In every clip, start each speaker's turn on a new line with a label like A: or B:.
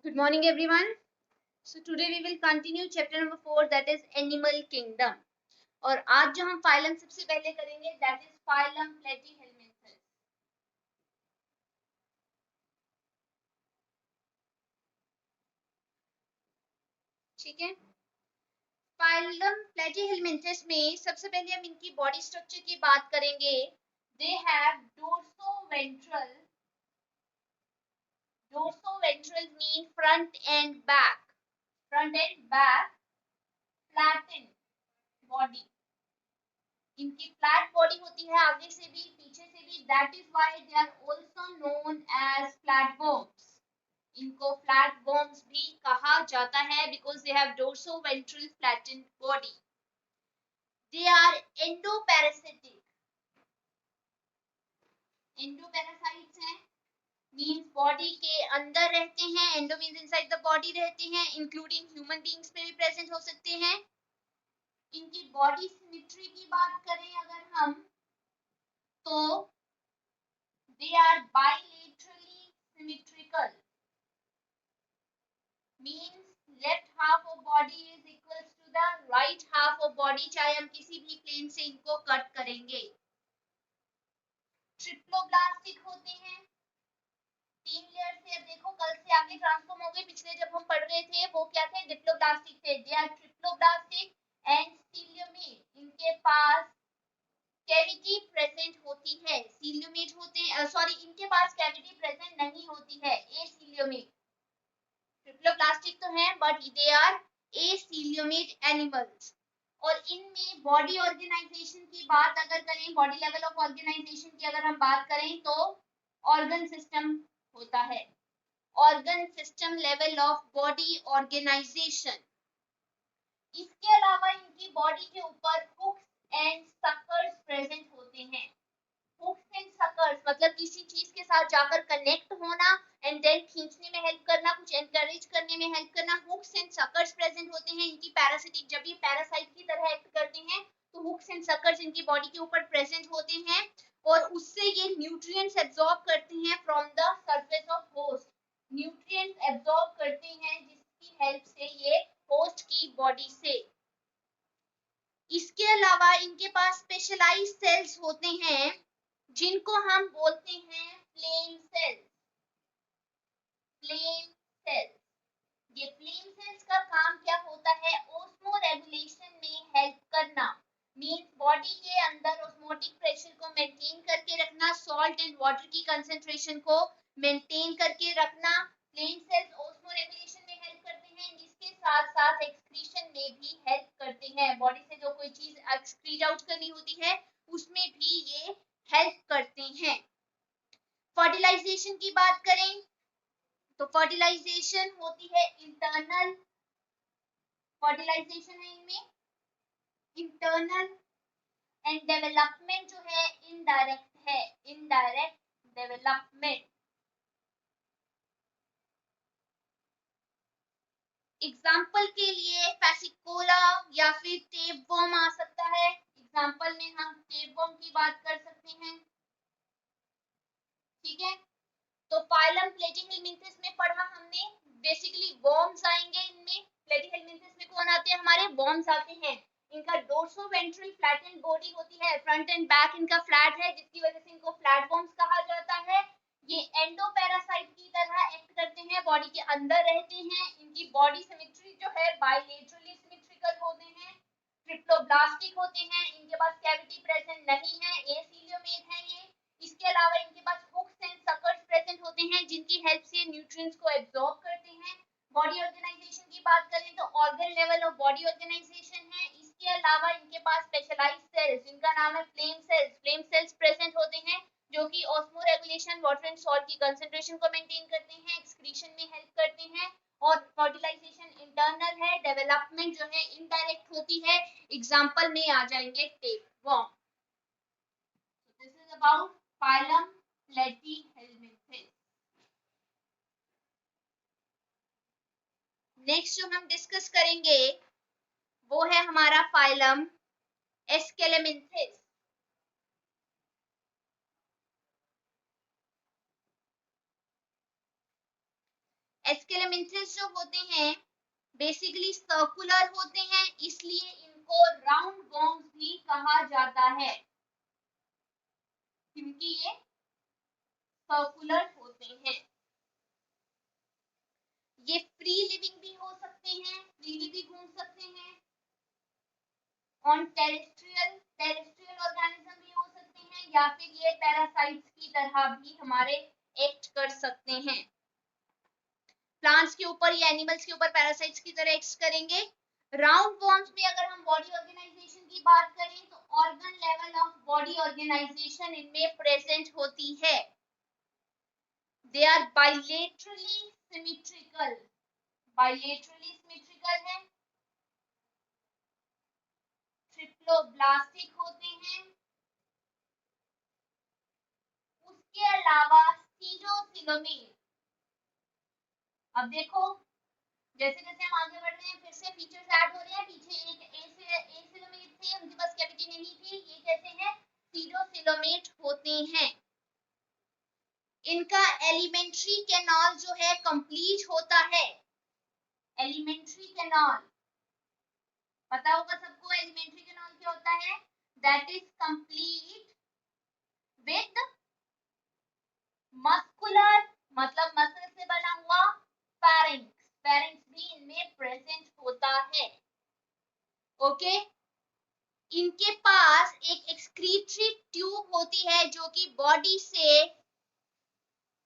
A: Good morning, everyone. So today we will continue chapter number 4, that is Animal Kingdom. और आज जो हम phylum सबसे पहले करेंगे that is फाइलम प्लेटीहेलमिन्थस. ठीक है. फाइलम प्लेटीहेलमिन्थस में सबसे पहले हम इनकी बॉडी स्ट्रक्चर की बात करेंगे. They have dorsoventral. Dorsoventral mean front and back. Front and back flattened body. इनकी फ्लैट बॉडी होती है आगे से भी पीछे से भी. That is why they are also known as flatbones. इनको फ्लैटबोन्स भी कहा जाता है because they have dorsoventral flattened body. They are endoparasitic. Endoparasites हैं मींस बॉडी के अंदर रहते हैं. Endo means inside the body रहते हैं. इंक्लूडिंग ह्यूमन बीइंग्स में भी प्रेजेंट हो सकते हैं. इनकी बॉडी सिमेट्री की बात करें अगर हम तो they are bilaterally symmetrical. Means left half of body is equals to the right half of body. चाहे हम किसी भी प्लेन से इनको कट करेंगे. ट्रिप्लोब्लास्टिक होते हैं. 3 लेयर से अब देखो कल से आगे ट्रांसफॉर्म हो गए. पिछले जब हम पढ़ रहे थे वो क्या थे? डिप्लोब्लास्टिक थे. They are triploblastic and coelomate. इनके पास कैविटी प्रेजेंट होती है. सीलियोमेट होते हैं सॉरी इनके पास कैविटी प्रेजेंट नहीं होती है. एसीलियोमेट. ट्रिप्लोप्लास्टिक तो हैं बट दे आर एसीलियोमेट एनिमल्स. और इनमें बॉडी ऑर्गेनाइजेशन की बात अगर करें, बॉडी लेवल ऑफ ऑर्गेनाइजेशन की अगर हम बात करें तो ऑर्गन सिस्टम होता है. Organ system level of body organisation. इसके अलावा इनकी बॉडी के ऊपर हुक्स एंड सकर्स प्रेजेंट होते हैं. हुक्स एंड सकर्स मतलब किसी चीज के साथ जाकर कनेक्ट होना एंड देन खींचने में हेल्प करना, कुछ एनकरेज करने में हेल्प करना. हुक्स एंड सकर्स प्रेजेंट होते हैं. इनकी पैरासिटिक जब ये पैरासाइट की तरह एक्ट करते हैं तो हुक्स एंड सकर्स इनकी बॉडी के ऊपर प्रेजेंट होते हैं और उससे ये न्यूट्रिएंट्स एब्जॉर्ब करते हैं from the surface of host. Nutrients absorb करते हैं जिसकी हेल्प से ये होस्ट की बॉडी से. इसके अलावा इनके पास स्पेशलाइज्ड सेल्स होते हैं जिनको हम बोलते हैं फ्लेम सेल्स. Flame cells. ये फ्लेम सेल्स का काम क्या होता है? ऑस्मो रेगुलेशन में हेल्प करना. मींस बॉडी के अंदर ऑस्मोटिक प्रेशर को मेंटेन करके रखना, सॉल्ट एंड वाटर की कंसंट्रेशन को मेंटेन करके रखना. फ्लेम सेल्स ऑस्मो रेगुलेशन में हेल्प करते हैं जिसके साथ साथ एक्सक्रीशन में भी हेल्प करते हैं. बॉडी से जो कोई चीज एक्सक्रीट आउट करनी होती है उसमें भी ये हेल्प करते हैं. फर्टिलाइजेशन की बात करें तो फर्टिलाइजेशन होती है इंटरनल. फर्टिलाइजेशन है इनमें इंटरनल एंड डेवलपमेंट जो है इनडायरेक्ट है. Indirect development. एग्जाम्पल के लिए फैसिकोला या फिर टेपवर्म आ सकता है. एग्जाम्पल में हम टेपवर्म की बात कर सकते हैं. ठीक है. तो फाइलम प्लेटीहेलमिन्थस में पढ़ा हमने बेसिकली वर्म्स आएंगे इनमें. प्लेटीहेलमिन्थस में कौन आते हैं? हमारे वर्म्स आते हैं. इनका डोर्सोवेंट्रल फ्लैटेंड बॉडी होती है. फ्रंट एंड बैक इनका फ्लैट है जिसकी वजह से इनको फ्लैट वर्म्स कहा जाता है. ये एंडोपैरासाइट की तरह एक्ट करते हैं, बॉडी के अंदर रहते हैं. इनकी बॉडी सिमेट्री जो है बाइलेटरली सिमेट्रिकल होते हैं. ट्रिप्लोब्लास्टिक होते हैं. इनके पास कैविटी प्रेजेंट नहीं है. एसीलियोमेट है ये. इसके अलावा इनके पास हुक्स एंड सकर्स प्रेजेंट होते हैं जिनकी हेल्प से न्यूट्रिएंट्स को एब्जॉर्ब करते हैं. बॉडी ऑर्गेनाइजेशन की बात करें तो organ level of body organisation है. इसके अलावा इनके पास स्पेशलाइज्ड सेल्स जिनका नाम है flame cells. Flame cells present होते हैं जो कि osmo regulation, water and salt की कंसंट्रेशन को मेंटेन करते हैं, एक्सक्रीशन में हेल्प करते हैं. और फर्टिलाइजेशन इंटरनल है, डेवलपमेंट जो है इनडायरेक्ट होती है. एग्जांपल में आ जाएंगे tapeworm. This is about phylum platyhelminthes. Next जो हम डिस्कस करेंगे वो है हमारा फाइलम एस्केलेमिन्थस. एस्केलेमेंथेस जो होते हैं बेसिकली सर्कुलर होते हैं, इसलिए इनको राउंड वॉर्म्स भी कहा जाता है, क्योंकि ये सर्कुलर होते हैं। ये फ्री लिविंग भी हो सकते हैं, फ्रीली भी घूम सकते हैं, ऑन टेरेस्ट्रियल ऑर्गेनिज्म भी हो सकते हैं, या फिर ये पैरासाइट्स की तरह भी हमारे एक्ट कर सकते हैं। प्लांट्स के ऊपर या एनिमल्स के ऊपर पैरासाइट्स की तरह एक्ट करेंगे। राउंड वॉर्म्स में अगर हम बॉडी ऑर्गेनाइजेशन की बात करें तो organ level of body organisation इनमें प्रेजेंट होती है। They are bilaterally symmetrical, bilaterally symmetrical है, ट्रिप्लोब्लास्टिक होते हैं, उसके अलावा सीरोसिलोमेट। अब देखो जैसे जैसे हम आगे बढ़ रहे हैं फिर से फीचर्स ऐड हो रहे हैं। पीछे एक एसिलोमेट थे, उनके पास कैविटी नहीं थी, ये कैसे हैं, सीरोसिलोमेट होते हैं। इनका एलिमेंट्री कैनाल जो है कंप्लीट होता है। एलिमेंट्री कैनाल पता होगा सबको, एलिमेंट्री कैनाल क्या होता है, that is complete with muscular, मतलब मसल से बना हुआ फेरिंक्स, फेरिंक्स भी इनमें प्रेजेंट होता है। ओके, इनके पास एक एक्सक्रीटरी ट्यूब होती है जो कि बॉडी से,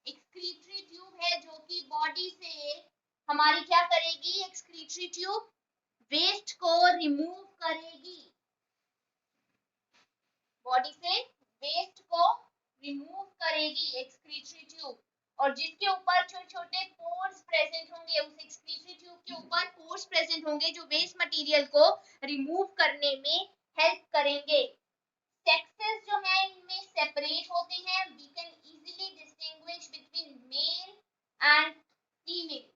A: एक्सक्रीटरी ट्यूब है जो कि बॉडी से हमारी क्या करेगी, एक्सक्रीटरी ट्यूब वेस्ट को रिमूव करेगी, बॉडी से वेस्ट को रिमूव करेगी एक्सक्रीटरी ट्यूब, और जिसके ऊपर छोटे छोटे पोर्स प्रेजेंट होंगे, उस एक्सक्रीटरी ट्यूब के ऊपर पोर्स प्रेजेंट होंगे जो वेस्ट मटेरियल को रिमूव करने में हेल्प करेंगे। सेक्सेस जो है इनमें सेपरेट होते हैं, we can easily distinguish between male and female,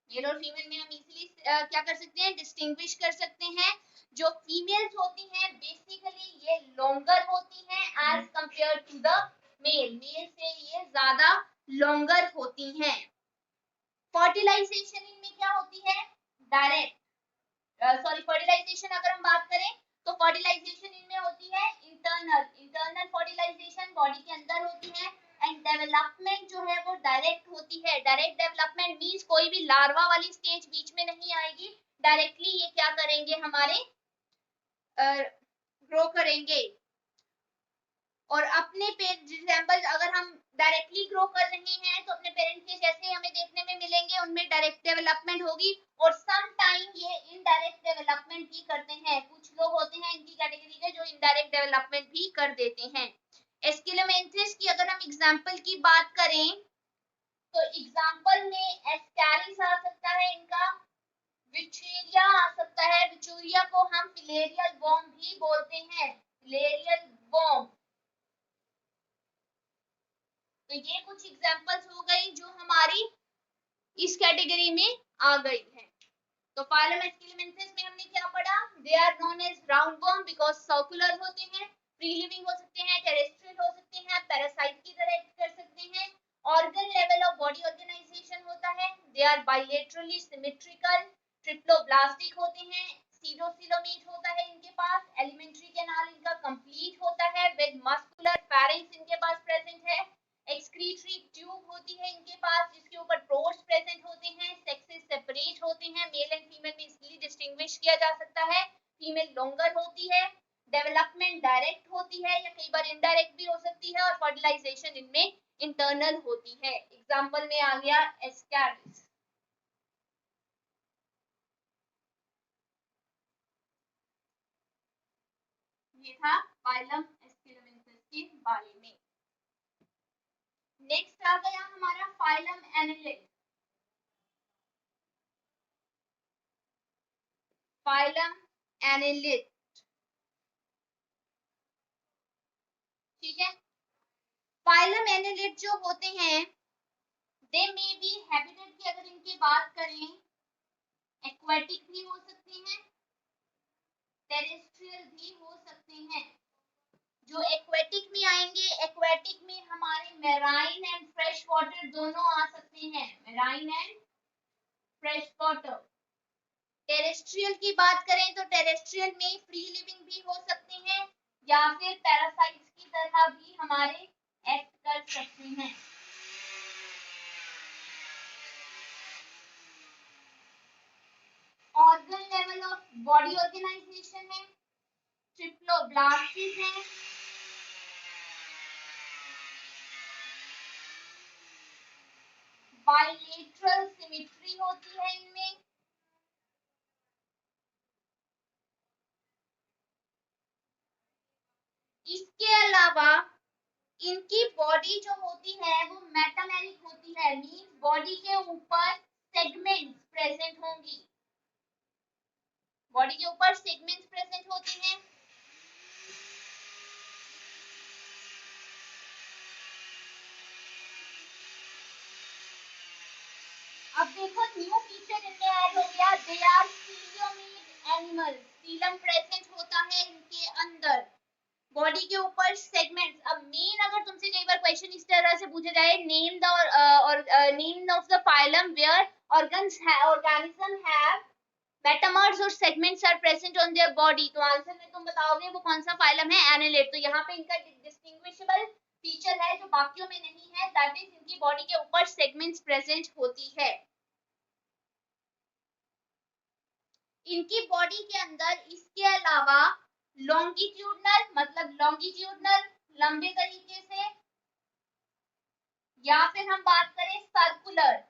A: male और फीमेल में हम इजीली क्या कर सकते हैं, डिस्टिंग्विश कर सकते हैं। जो फीमेल्स होती हैं बेसिकली ये लॉन्गर होती हैं as compare to the male, male से ये ज्यादा लॉन्गर होती हैं। फर्टिलाइजेशन इनमें क्या होती है, डायरेक्ट, सॉरी फर्टिलाइजेशन अगर हम बात करें तो फर्टिलाइजेशन इनमें होती है इंटरनल, इंटरनल फर्टिलाइजेशन बॉडी के अंदर होती है, एंड डेवलपमेंट जो है वो डायरेक्ट होती है। डायरेक्ट डेवलपमेंट मींस कोई भी लार्वा वाली स्टेज बीच में नहीं आएगी, डायरेक्टली ये क्या करेंगे, हमारे ग्रो करेंगे। और अपने एग्जाम्पल अगर हम डायरेक्टली ग्रो कर रहे हैं तो अपने पेरेंट्स के जैसे हमें देखने में मिलेंगे, उनमें डायरेक्ट डेवलपमेंट होगी, और सम टाइम ये इनडायरेक्ट डेवलपमेंट भी करते हैं। कुछ लोग होते हैं इनकी कैटेगरी के जो इनडायरेक्ट डेवलपमेंट भी कर देते हैं। एस्केलोमेंथेस की अगर हम एग्जाम्पल की बात करें तो एग्जाम्पल में एस्कैरिस आ सकता है इनका, विचूरिया आ सकता है, विचूरिया को हम फिलेरियल वॉर्म भी बोलते हैं, फिलेरियल वॉर्म। तो ये कुछ एग्जांपल्स हो गई जो हमारी इस कैटेगरी में आ गई है। तो फाइलम एस्केलेमेंथेस में हमने क्या पढ़ा, they are known as round worm because circular होते हैं, फ्री लिविंग हो सकते हैं, टेरेस्ट्रियल हो सकते हैं, पैरासाइट की तरह एक्ट कर सकते हैं, organ level of body organisation होता है, they are bilaterally symmetrical, triploblastic होते हैं, सीरोसिलोमेट होता है इनके पास, एलिमेंट्री कैनाल इनका कंप्लीट होता है विद मस्कुलर फेरिंक्स इनके पास प्रेजेंट है, एक्सक्रीटरी ट्यूब होती है इनके पास जिसके ऊपर पोर्स प्रेजेंट होते हैं, सेक्सेस सेपरेट होते हैं, मेल एंड फीमेल में इजीली डिस्टिंग्विश किया जा सकता है, फीमेल लॉन्गर होती है, डेवलपमेंट डायरेक्ट होती है या कई बार इनडायरेक्ट भी हो सकती है, और फर्टिलाइजेशन इनमें इंटरनल होती है। एग्जांपल में आ गया एस्कैरिस। ये था फाइलम एस्केलेमेंथस के बारे में। नेक्स्ट आ गया हमारा फाइलम एनालिड। फाइलम एनालिड, ठीक है। फाइलम एनालिड जो होते हैं दे मे बी हैबिटेट की अगर इनकी बात करें, एक्वेटिक भी हो सकते हैं, टेरेस्ट्रियल भी हो सकते हैं। जो एक्वेटिक में आएंगे, एक्वेटिक में हमारे मैराइन एंड फ्रेश वाटर दोनों आ सकते हैं, marine and fresh water. Terrestrial की बात करें तो टेरेस्ट्रियल में फ्री लिविंग भी हो सकते हैं या फिर पैरासाइट्स की तरह भी हमारे एक्ट कर सकते हैं। Organ level of body organisation है, ट्रिप्लोब्लास्टिस है, बाइलेटरल सिमेट्री होती है इनमें, इसके अलावा इनकी बॉडी जो होती है वो मेटामेरिक होती है, मींस बॉडी के ऊपर सेगमेंट्स प्रेजेंट होंगी, बॉडी के ऊपर सेगमेंट्स प्रेजेंट होती हैं। अब देखो न्यू फीचर इनमें ऐड हो गया, they are सीलियोमिड animals, Seelam present होता है इनके अंदर, बॉडी के ऊपर सेगमेंट्स। अब मेन अगर तुमसे कई बार क्वेश्चन इस तरह से पूछा जाए, नेम द और name of the phylum where organism have metamers और segments are present on their body, तो आंसर में तुम बताओगे वो कौन सा फाइलम है, एनालिड। तो यहाँ पे इनका डिस्टिंग्विशेबल फीचर है जो बाकियों में नहीं है, दैट इज इनकी बॉडी के ऊपर सेगमेंट्स प्रेजेंट होती है। इनकी बॉडी के अंदर इसके अलावा लॉन्गिट्यूडनल मतलब लॉन्गिट्यूडनल लंबे तरीके से, या फिर हम बात करें सर्कुलर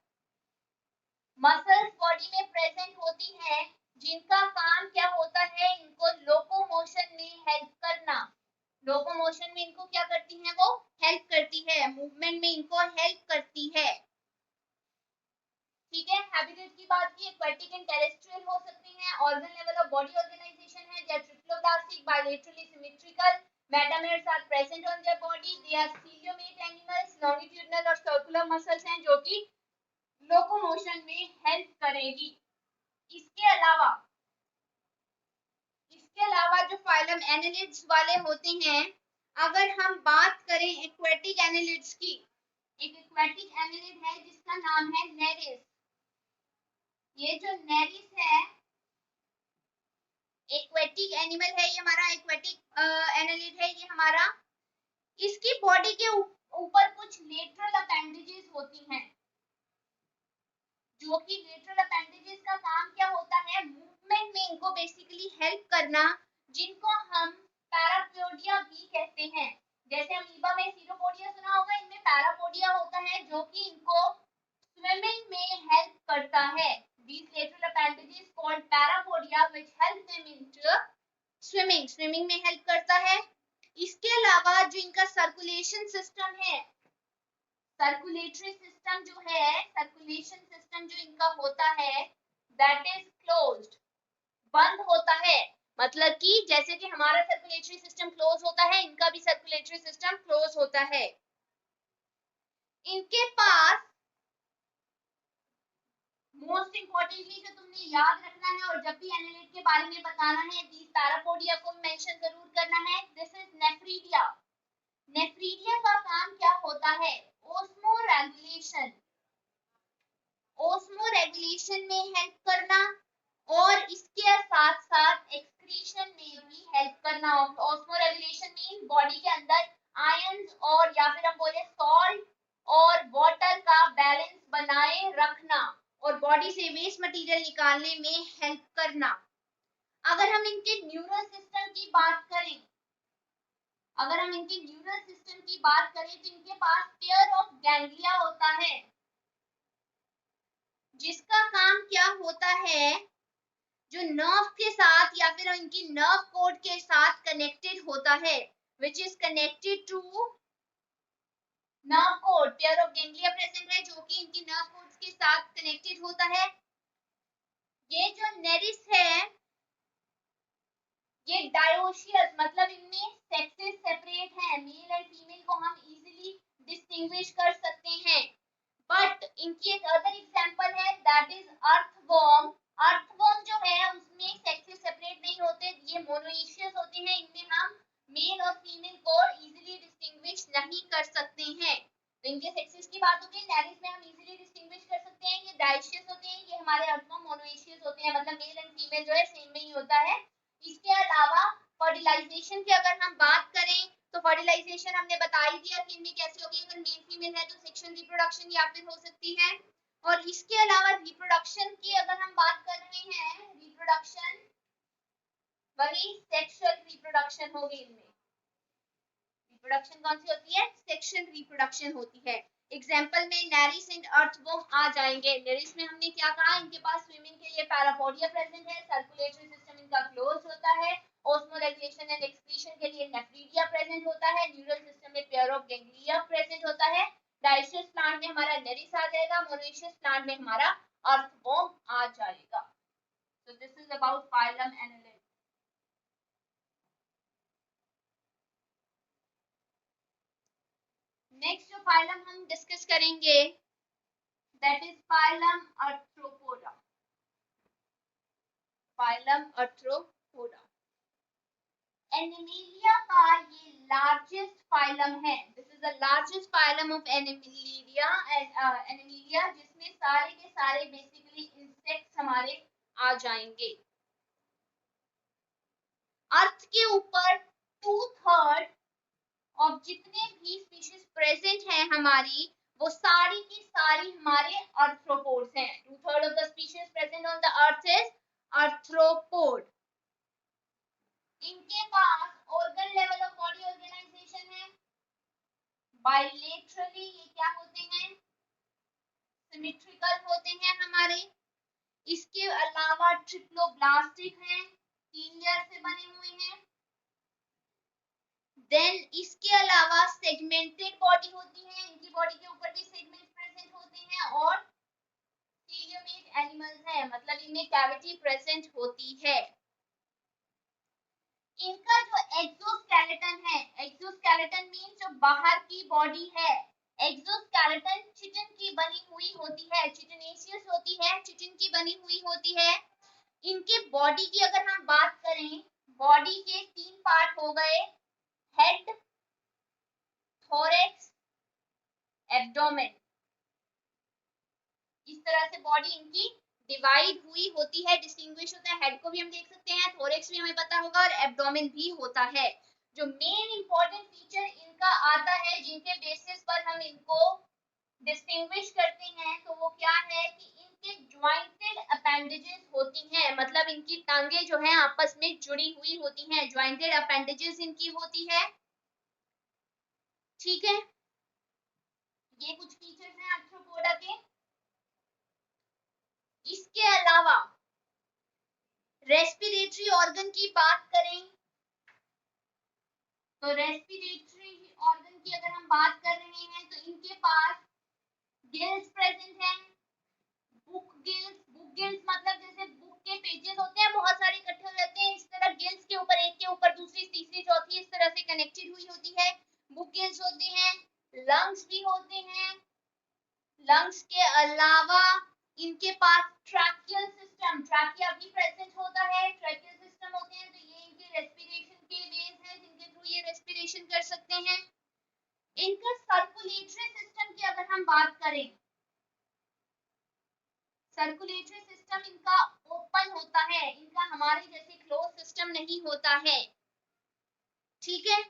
A: मसल्स बॉडी में प्रेजेंट होती हैं, जिनका काम क्या होता है, इनको लोकोमोशन में हेल्प करना, लोकोमोशन में इनको क्या करती हैं, वो हेल्प करती है, मूवमेंट में इनको हेल्प करती है। ठीक है, हैबिटेट की बात की, एक्वेटिक एंड टेरेस्ट्रियल हो सकते हैं, organ level of body organisation है, they are triploblastic, bilaterally symmetrical, metameres are present on their body, they are coelomate animals, longitudinal और सर्कुलर मसल्स हैं जो कि लोकोमोशन में हेल्प करेगी। इसके अलावा जो फाइलम एनालिड्स वाले होते हैं, अगर हम बात करें एक्वेटिक एनालिड्स की, एक एक्वेटिक एनालिड है जिसका नाम है नेरिस। ये जो नेरिस है एक्वेटिक एनिमल है, ये हमारा एक्वेटिक एनालिड है, ये हमारा, इसकी बॉडी के ऊपर कुछ लेटरल अपेंडेजेस होती हैं, जो कि लेटरल अपेंडेजेस का काम क्या होता है, मूवमेंट में इनको बेसिकली हेल्प करना, जिनको हम पैरापोडिया भी कहते हैं। जैसे अमीबा में सीरोपोडिया सुना होगा, इनमें पैरापोडिया होता है जो कि इनको स्विमिंग में हेल्प करता है। These lateral appendages called parapodia which help them into swimming, swimming में हेल्प करता है। इसके अलावा जो इनका सर्कुलेशन सिस्टम है, सर्कुलेटरी सिस्टम जो है, सर्कुलेशन सिस्टम जो इनका होता है दैट इज क्लोज्ड, बंद होता है, मतलब कि जैसे कि हमारा सर्कुलेटरी सिस्टम क्लोज होता है, इनका भी सर्कुलेटरी सिस्टम क्लोज होता है। इनके पास मोस्ट इंपोर्टेंटली जो तुमने याद रखना है और जब भी एनालिड के बारे में बताना है, दीस पैरापोडिया को मेंशन जरूर करना है, दिस इज नेफ्रीडिया। नेफ्रीडिया का काम क्या होता है, ओस्मोरेगुलेशन, ओस्मोरेगुलेशन में हेल्प करना और इसके साथ साथ एक्सक्रीशन में भी हेल्प करना। ओस्मोरेगुलेशन मीन बॉडी के अंदर आयंस और या फिर हम बोले सॉल्ट और वाटर का बैलेंस बनाए रखना और बॉडी से वेस्ट मटेरियल निकालने में हेल्प करना। अगर हम इनके न्यूरल सिस्टम की बात करें, अगर हम इनके न्यूरल सिस्टम की बात करें तो इनके पास पेयर ऑफ गैंग्लिया होता है, जिसका काम क्या होता है, जो नर्व के साथ या फिर इनकी नर्व कोड के साथ कनेक्टेड होता है, which is connected to nerve code, pair of ganglia present है जो कि इनकी नर्व कोड्स के साथ कनेक्टेड होता है। ये जो नेरिस है ये डायोशियस मतलब इनमें सेक्सेस सेपरेट है, मेल एंड फीमेल को हम इजीली डिस्टिंग्विश कर सकते हैं। बट इनकी एक अदर एग्जांपल है दैट इज अर्थवर्म। अर्थवर्म जो है उसमें सेक्सेस सेपरेट नहीं होते, ये मोनोइशियस होते हैं, इनमें हम मेल और फीमेल को इजीली डिस्टिंग्विश नहीं कर सकते हैं। तो इनके सेक्सेस की बात होती है, नैरिस में हम इजीली डिस्टिंग्विश कर सकते हैं। ये डाइशियस होते हैं, ये हमारे अर्थवर्म मोनोइशियस होते हैं, मतलब मेल एंड फीमेल जो है सेम में ही होता है। इसके अलावा फर्टिलाइजेशन की अगर हम बात करें तो फर्टिलाइजेशन हमने बता ही दिया कि इनमें कैसे होगी, अगर मेल फीमेल है तो सेक्शुअल रिप्रोडक्शन या फिर हो सकती है। और इसके अलावा रिप्रोडक्शन की अगर हम बात कर रहे हैं, रिप्रोडक्शन वही सेक्सुअल रिप्रोडक्शन होगी इनमें। रिप्रोडक्शन कौन सी होती है, सेक्सुअल रिप्रोडक्शन होती है। एग्जांपल में नैरिस एंड अर्थवर्म आ जाएंगे। नैरिस में हमने क्या कहा, इनके पास स्विमिंग के लिए पैरापोडिया प्रेजेंट है, सर्कुलेटरी सिस्टम इनका क्लोज होता है, ऑस्मोरेगुलेशन एंड एक्सक्रीशन के लिए नेफ्रीडिया प्रेजेंट होता है, न्यूरल सिस्टम में पेयर ऑफ गैंग्लिया प्रेजेंट होता है। डाइशियस प्लांट में हमारा नैरिस आ जाएगा, मोनोइशियस प्लांट में हमारा अर्थवर्म आ जाएगा। So this is about phylum Annelida. Next जो फाइलम हम डिस्कस करेंगे that is phylum arthropoda. Phylum arthropoda animalia का ये लार्जेस्ट फाइलम है। This is the largest phylum of animalia, animalia जिसमें सारे के सारे बेसिकली इंसेक्ट्स हमारे आ जाएंगे। अर्थ के ऊपर 2/3 और जितने भी स्पीशीज प्रेजेंट हैं हमारी, वो सारी की सारी हमारे आर्थ्रोपोड्स हैं। 2/3 of the species present on the earth is arthropod. इनके पास organ level of body organisation है। बाइलेटरली ये क्या होते हैं, सिमेट्रिकल होते हैं हमारे। इसके अलावा ट्रिप्लोब्लास्टिक हैं, 3 लेयर से बने हुए हैं। देन इसके अलावा सेगमेंटेड बॉडी होती है, इनकी बॉडी के ऊपर भी सेगमेंट प्रेजेंट होते हैं। और सीलियोमेट एनिमल्स हैं, मतलब इनमें कैविटी प्रेजेंट होती है। इनका जो एक्सोस्केलेटन है, एक्सोस्केलेटन मींस जो बाहर की बॉडी है, एक्सोस्केलेटन चिटिन की बनी हुई होती है, चिटिनेशियस होती है, चिटिन की बनी हुई होती है। इनके बॉडी की अगर हम बात करें, बॉडी के 3 पार्ट हो गए, हेड, थोरैक्स, एब्डोमेन। इस तरह से बॉडी इनकी डिवाइड हुई होती है, डिस्टिंग्विश होता है। हेड को भी हम देख सकते हैं, थोरैक्स भी हमें पता होगा और एब्डोमेन भी होता है। जो मेन इंपॉर्टेंट फीचर इनका आता है, जिनके बेसिस पर हम इनको डिस्टिंग्विश करते हैं, तो वो क्या है कि इनके ज्वाइंटेड अपेंडेजेस होती हैं, मतलब इनकी टांगे जो हैं आपस में जुड़ी हुई होती हैं, ज्वाइंटेड अपेंडेजेस इनकी होती है। ठीक है, ये कुछ फीचर्स हैं आर्थ्रोपोडा के। इसके अलावा रेस्पिरेटरी ऑर्गन की बात करें तो रेस्पिरेटरी ऑर्गन की अगर हम बात कर रहे हैं तो इनके पास गिल्स प्रेजेंट हैं। बुक गिल्स मतलब जैसे बुक के पेजेस होते हैं, बहुत सारे इकट्ठे हो जाते हैं, इस तरह गिल्स के ऊपर एक के ऊपर दूसरी तीसरी चौथी इस तरह से कनेक्टेड हुई होती है, बुक गिल्स होते हैं। लंग्स भी होते हैं। लंग्स के अलावा इनके पास ट्रैकियल सिस्टम, ट्रैकिया भी प्रेजेंट होता है, ट्रैकियल सिस्टम होते हैं। तो ये इनके रेस्पिरेशन के वेज हैं जिनके थ्रू ये रेस्पिरेशन कर सकते हैं। इनका सर्कुलेटरी सिस्टम की अगर हम बात करें, सर्कुलेटरी सिस्टम इनका ओपन होता है, इनका हमारे जैसे क्लोज सिस्टम नहीं होता है। ठीक है,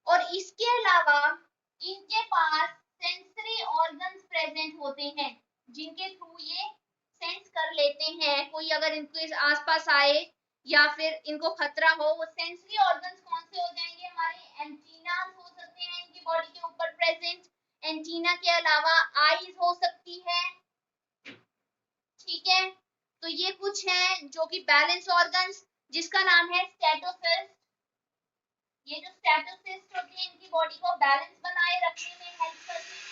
A: और इसके अलावा इनके पास सेंसरी ऑर्गन्स प्रेजेंट होते हैं, जिनके थ्रू ये सेंस कर लेते हैं कोई अगर इनके आसपास आए या फिर इनको खतरा हो। वो सेंसरी ऑर्गन्स कौन से हो जाएंगे, हमारे एंटीनास हो सकते हैं इनकी बॉडी के ऊपर प्रेजेंट। एंटीना के अलावा आईज हो सकती है। ठीक है, तो ये कुछ है जो कि बैलेंस ऑर्गन्स, जिसका नाम है स्टेटोसिस्ट। ये जो स्टेटोसिस्ट होती है इनकी बॉडी को बैलेंस बनाए रखने में हेल्प करते हैं।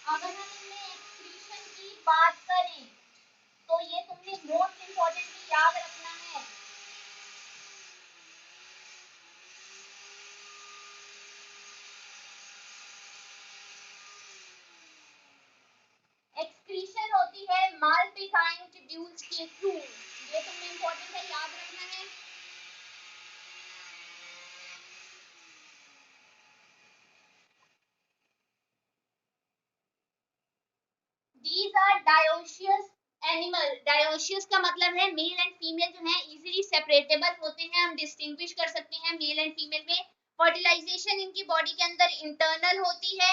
A: अगर हम इनमें एक्सक्रीशन की बात करें तो ये तुमने मोस्ट इंपॉर्टेंटली याद रखना है। एक्सक्रीशन होती है माल टिब्यूल्स के थ्रू। ये तुम्हें इंपॉर्टेंट है, याद रखना है। These are dioecious animal. Dioecious का मतलब है मेल एंड फीमेल जो है इजीली सेपरेटेबल होते हैं, हम डिस्टिंग्विश कर सकते हैं मेल एंड फीमेल में। फर्टिलाइजेशन इनकी बॉडी के अंदर इंटरनल होती है।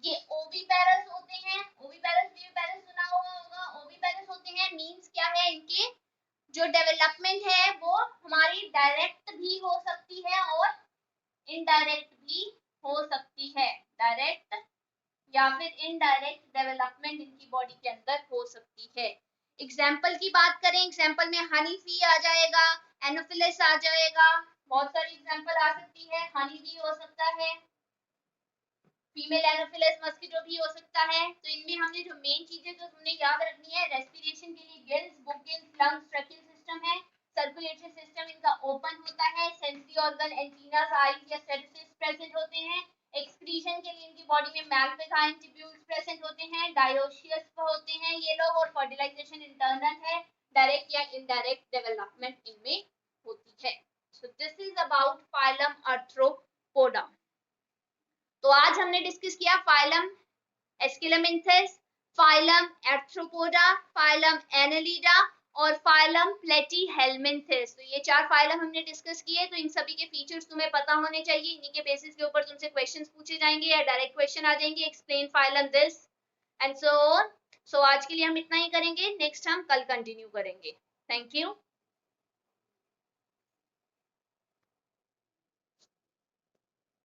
A: ये ओविपेरस होते हैं, ओविपेरस विविपेरस सुना होगा, ओविपेरस होते हैं। मींस क्या है, इनके जो डेवलपमेंट है वो हमारी डायरेक्ट भी हो सकती है और इनडायरेक्ट भी हो सकती है। डायरेक्ट या फिर इनडायरेक्ट डेवलपमेंट इनकी बॉडी के अंदर हो सकती है। एग्जाम्पल की बात करें, एग्जाम्पल में हनी बी आ जाएगा, एनोफिलिस आ जाएगा, बहुत सारी एग्जाम्पल आ सकती है। हनी बी हो सकता है, फीमेल एनोफिलिस मस्किटो भी हो सकता है। तो इनमें हमने जो मेन चीजें जो हमने याद रखनी है, रेस्पिरेशन के लिए गिल्स, बुकिल्स, लंग्स, ट्रैकिंग सिस्टम है। सर्कुलेटरी सिस्टम इनका ओपन होता है। सेंसरी ऑर्गन एंटीना, आईज या स्टेटस प्रेजेंट होते हैं। एक्सक्रीशन के लिए इनकी बॉडी में मैल्फिकाइन टिब्यूल्स प्रेजेंट होते हैं। डायोशियस होते हैं ये लोग, और फर्टिलाइजेशन इंटरनल है। डायरेक्ट या इनडायरेक्ट डेवलपमेंट इनमें होती है। So this is about phylum arthropoda. तो आज हमने डिस्कस किया phylum aschelminthes, phylum arthropoda, phylum annelida और फाइलम प्लेटीहेल्मिन्थेस। तो ये 4 फाइलम हमने डिस्कस किए। तो इन सभी के फीचर्स तुम्हें पता होने चाहिए। इन्हीं के बेसिस के ऊपर तुमसे क्वेश्चंस पूछे जाएंगे या डायरेक्ट क्वेश्चन आ जाएंगे। Explain phylum this and so on. So आज के लिए हम इतना ही करेंगे, नेक्स्ट हम कल कंटिन्यू करेंगे। Thank you.